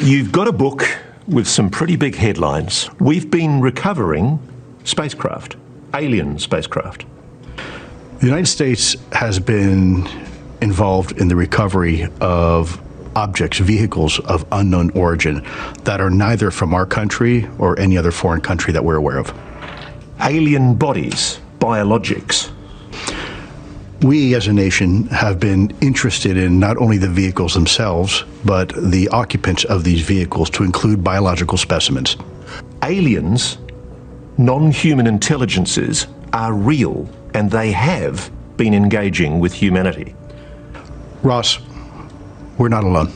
You've got a book with some pretty big headlines. We've been recovering spacecraft, alien spacecraft. The United States has been involved in the recovery of objects, vehicles of unknown origin that are neither from our country or any other foreign country that we're aware of. Alien bodies, biologics. We as a nation have been interested in not only the vehicles themselves, but the occupants of these vehicles to include biological specimens. Aliens, non-human intelligences, are real, and they have been engaging with humanity. Ross, we're not alone.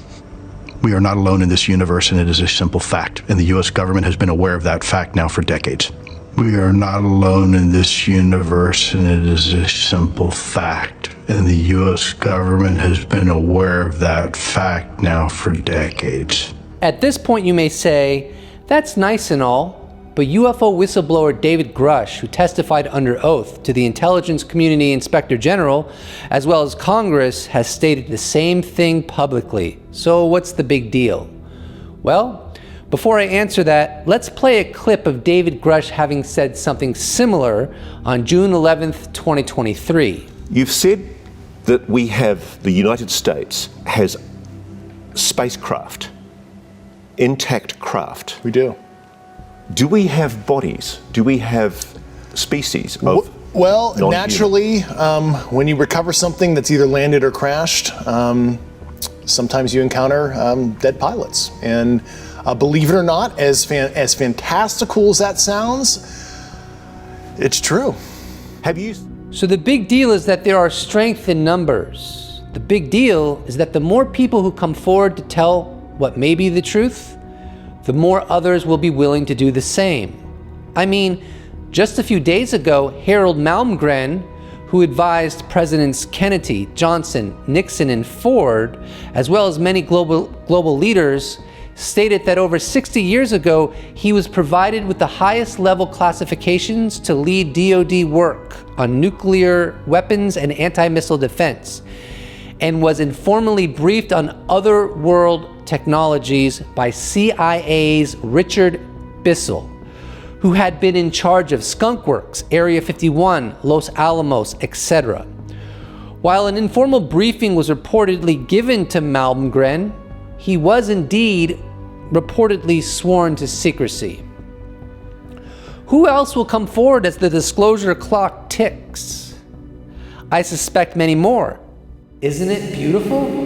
We are not alone in this universe, and it is a simple fact. And the U.S. government has been aware of that fact now for decades. We are not alone in this universe, and it is a simple fact. And the U.S. government has been aware of that fact now for decades. At this point, you may say, that's nice and all, but UFO whistleblower David Grusch, who testified under oath to the Intelligence Community Inspector General, as well as Congress, has stated the same thing publicly. So what's the big deal? Well, before I answer that, let's play a clip of David Grusch having said something similar on June 11th, 2023. You've said that the United States has spacecraft, intact craft. We do. Do we have bodies? Do we have species of Well, non-human? naturally, when you recover something that's either landed or crashed, sometimes you encounter dead pilots. And believe it or not, as fantastical as that sounds, it's true. Have you? So the big deal is that there are strength in numbers. The big deal is that the more people who come forward to tell what may be the truth, the more others will be willing to do the same. I mean, just a few days ago, Harold Malmgren, who advised Presidents Kennedy, Johnson, Nixon, and Ford, as well as many global leaders, stated that over 60 years ago, he was provided with the highest level classifications to lead DoD work on nuclear weapons and anti-missile defense, and was informally briefed on other world technologies by CIA's Richard Bissell, who had been in charge of Skunk Works, Area 51, Los Alamos, etc. While an informal briefing was reportedly given to Malmgren, he was indeed reportedly sworn to secrecy. Who else will come forward as the disclosure clock ticks? I suspect many more. Isn't it beautiful?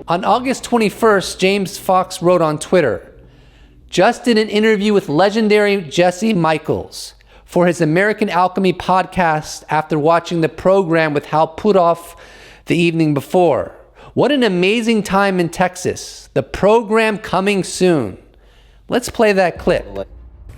On August 21st, James Fox wrote on Twitter, just did an interview with legendary Jesse Michaels for his American Alchemy podcast after watching the program with Hal Puthoff the evening before. What an amazing time in Texas. The program coming soon. Let's play that clip.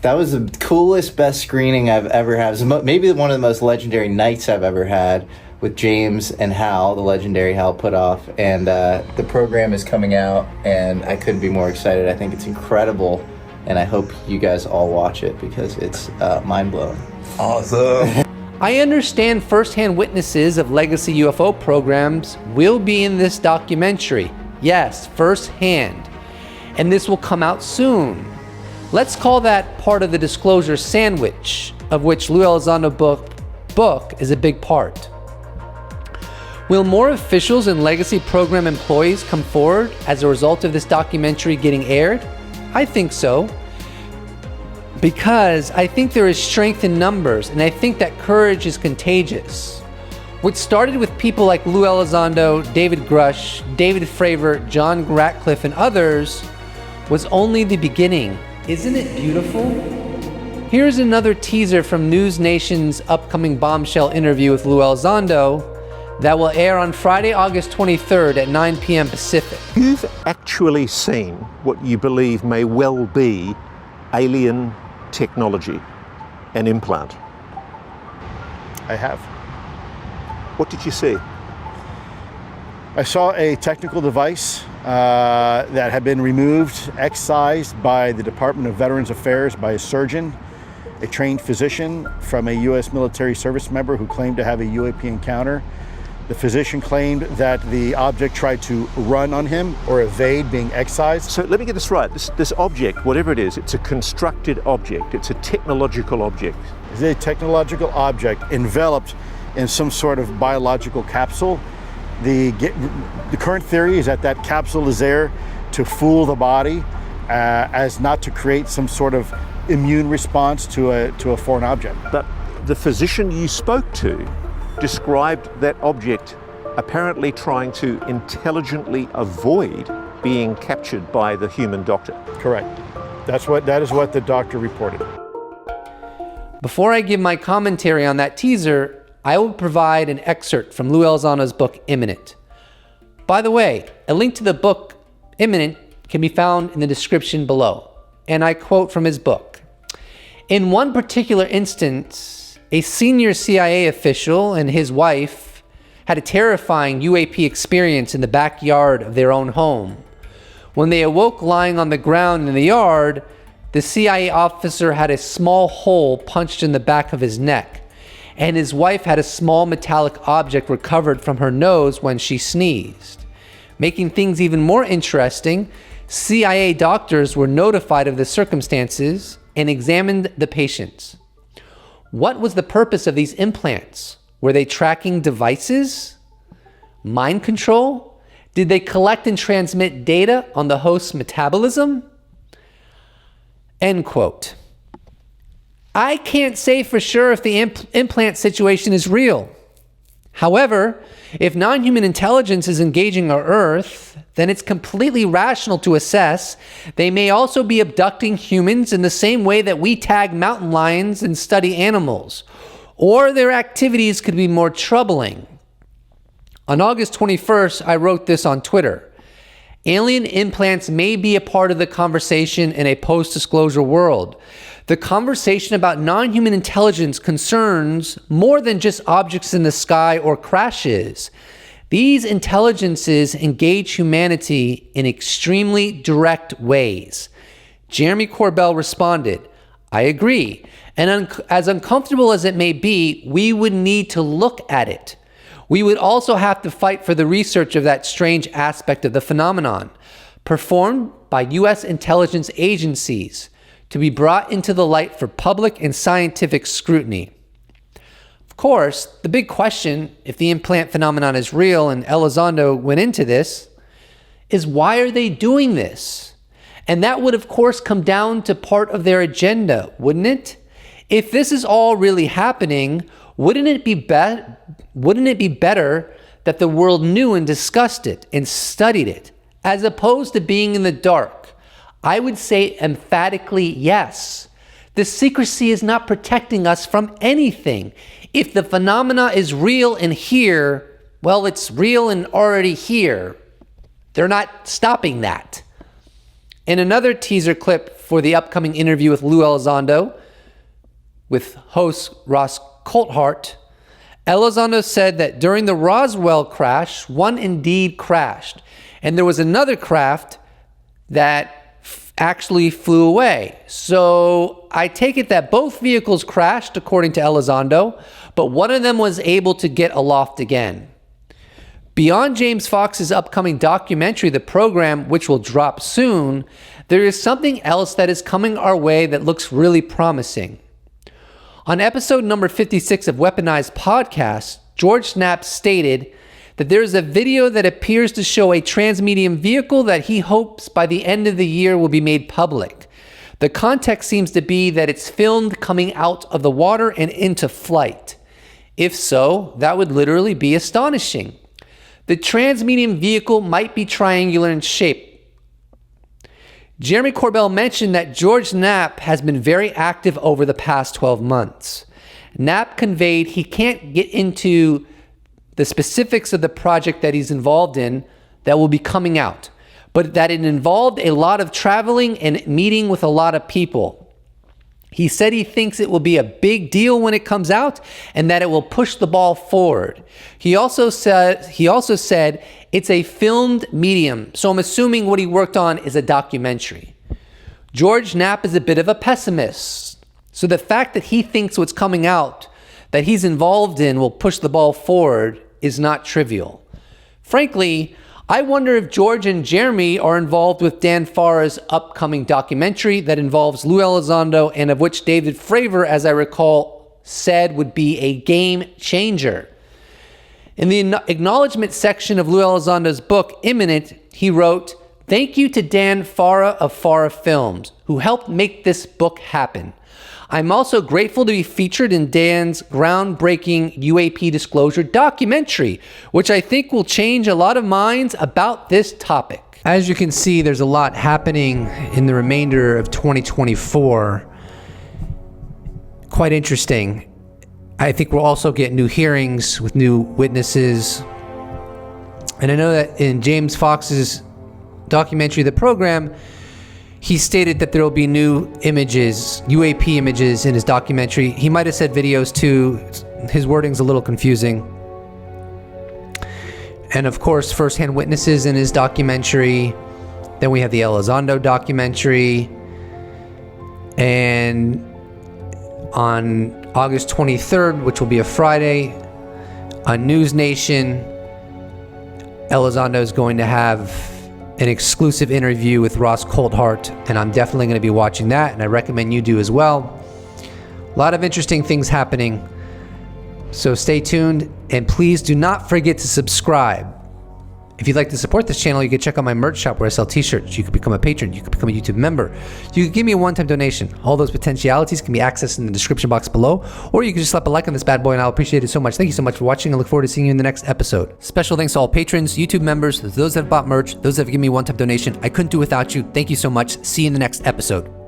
That was the coolest, best screening I've ever had. It was maybe one of the most legendary nights I've ever had with James and Hal, the legendary Hal Puthoff. And the program is coming out, and I couldn't be more excited. I think it's incredible, and I hope you guys all watch it because it's mind-blowing. Awesome. I understand firsthand witnesses of legacy UFO programs will be in this documentary. Yes, firsthand. And this will come out soon. Let's call that part of the disclosure sandwich, of which Lue Elizondo book is a big part. Will more officials and legacy program employees come forward as a result of this documentary getting aired? I think so. Because I think there is strength in numbers, and I think that courage is contagious. What started with people like Lue Elizondo, David Grusch, David Fravor, John Ratcliffe, and others was only the beginning. Isn't it beautiful? Here's another teaser from News Nation's upcoming bombshell interview with Lue Elizondo that will air on Friday, August 23rd at 9 p.m. Pacific. You've actually seen what you believe may well be alien technology, an implant. I have. What did you see? I saw a technical device that had been removed, excised by the Department of Veterans Affairs by a surgeon, a trained physician from a U.S. military service member who claimed to have a UAP encounter. The physician claimed that the object tried to run on him or evade being excised. So let me get this right. This object, whatever it is, it's a constructed object. It's a technological object. It's a technological object enveloped in some sort of biological capsule. The current theory is that that capsule is there to fool the body as not to create some sort of immune response to a foreign object. But the physician you spoke to described that object apparently trying to intelligently avoid being captured by the human doctor. Correct. That is what the doctor reported. Before I give my commentary on that teaser, I will provide an excerpt from Lue Elizondo's book, Imminent. By the way, a link to the book, Imminent, can be found in the description below. And I quote from his book. In one particular instance, a senior CIA official and his wife had a terrifying UAP experience in the backyard of their own home. When they awoke lying on the ground in the yard, the CIA officer had a small hole punched in the back of his neck, and his wife had a small metallic object recovered from her nose when she sneezed. Making things even more interesting, CIA doctors were notified of the circumstances and examined the patients. What was the purpose of these implants? Were they tracking devices? Mind control? Did they collect and transmit data on the host's metabolism? End quote. I can't say for sure if the implant situation is real. However, if non-human intelligence is engaging our Earth, then it's completely rational to assess they may also be abducting humans in the same way that we tag mountain lions and study animals, or their activities could be more troubling. On August 21st, I wrote this on Twitter. Alien implants may be a part of the conversation in a post-disclosure world. The conversation about non-human intelligence concerns more than just objects in the sky or crashes. These intelligences engage humanity in extremely direct ways. Jeremy Corbell responded, I agree. And as uncomfortable as it may be, we would need to look at it. We would also have to fight for the research of that strange aspect of the phenomenon, performed by U.S. intelligence agencies, to be brought into the light for public and scientific scrutiny. Of course, the big question, if the implant phenomenon is real, and Elizondo went into this, is why are they doing this? And that would, of course, come down to part of their agenda, wouldn't it? If this is all really happening, wouldn't it be better that the world knew and discussed it and studied it, as opposed to being in the dark? I would say emphatically yes. The secrecy is not protecting us from anything. If the phenomena is real and here, well, it's real and already here. They're not stopping that. In another teaser clip for the upcoming interview with Lue Elizondo, with host Ross Coulthart, Elizondo said that during the Roswell crash, one indeed crashed, and there was another craft that actually flew away. So I take it that both vehicles crashed, according to Elizondo, but one of them was able to get aloft again. Beyond James Fox's upcoming documentary, The Program, which will drop soon, there is something else that is coming our way that looks really promising. On episode number 56 of Weaponized Podcast, George Knapp stated that there is a video that appears to show a transmedium vehicle that he hopes by the end of the year will be made public. The context seems to be that it's filmed coming out of the water and into flight. If so, that would literally be astonishing. The transmedium vehicle might be triangular in shape. Jeremy Corbell mentioned that George Knapp has been very active over the past 12 months. Knapp conveyed he can't get into the specifics of the project that he's involved in that will be coming out, but that it involved a lot of traveling and meeting with a lot of people. He said he thinks it will be a big deal when it comes out and that it will push the ball forward. He also said it's a filmed medium, so I'm assuming what he worked on is a documentary. George Knapp is a bit of a pessimist, so the fact that he thinks what's coming out that he's involved in will push the ball forward is not trivial. Frankly, I wonder if George and Jeremy are involved with Dan Farah's upcoming documentary that involves Lue Elizondo and of which David Fravor, as I recall, said would be a game changer. In the acknowledgement section of Lue Elizondo's book, Imminent, he wrote, "Thank you to Dan Farah of Farah Films, who helped make this book happen. I'm also grateful to be featured in Dan's groundbreaking UAP disclosure documentary, which I think will change a lot of minds about this topic." As you can see, there's a lot happening in the remainder of 2024. Quite interesting. I think we'll also get new hearings with new witnesses. And I know that in James Fox's documentary, The Program, he stated that there will be new images, UAP images in his documentary. He might have said videos too. His wording's a little confusing. And of course, firsthand witnesses in his documentary. Then we have the Elizondo documentary. And on August 23rd, which will be a Friday, on News Nation, Elizondo is going to have an exclusive interview with Ross Coulthart, and I'm definitely going to be watching that, and I recommend you do as well. A lot of interesting things happening, so stay tuned, and please do not forget to subscribe. If you'd like to support this channel, you can check out my merch shop where I sell t-shirts. You can become a patron. You can become a YouTube member. You can give me a one-time donation. All those potentialities can be accessed in the description box below, or you can just slap a like on this bad boy and I'll appreciate it so much. Thank you so much for watching. I look forward to seeing you in the next episode. Special thanks to all patrons, YouTube members, those that have bought merch, those that have given me a one-time donation. I couldn't do without you. Thank you so much. See you in the next episode.